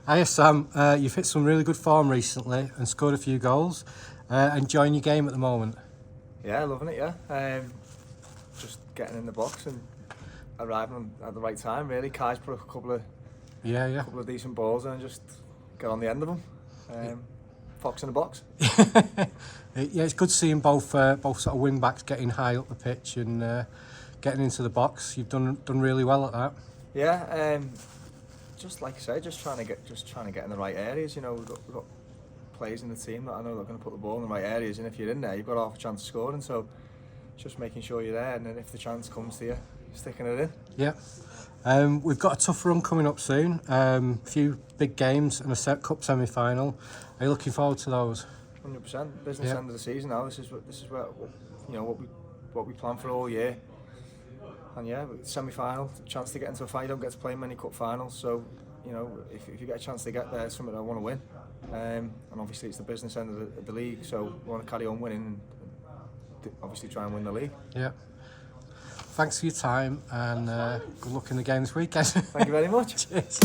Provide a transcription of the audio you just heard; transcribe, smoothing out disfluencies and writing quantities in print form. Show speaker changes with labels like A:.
A: Hiya Sam, you've hit some really good form recently and scored a few goals. Enjoying your game at the moment?
B: Yeah, loving it, yeah. Just getting in the box and arriving at the right time, really. Kai's put a couple of decent balls in and just get on the end of them. Fox in the box.
A: Yeah, it's good seeing both sort of wing backs getting high up the pitch and getting into the box. You've done really well at that.
B: Yeah, just like I say, just trying to get in the right areas. You know, we've got players in the team that I know they're going to put the ball in the right areas, and if you're in there, you've got half a chance of scoring. So, just making sure you're there, and then if the chance comes to you, sticking it in.
A: Yeah. We've got a tough run coming up soon. A few big games and a cup semi-final. Are you looking forward to those?
B: 100%. Business end of the season now. This is what what we plan for all year. And yeah, semi-final, chance to get into a final. You don't get to play many cup finals, so you know if you get a chance to get there, it's something I want to win. And obviously it's the business end of the league, so we want to carry on winning and obviously try and win the league.
A: Yeah. Thanks for your time and good luck in the game this weekend.
B: Thank you very much.
A: Cheers.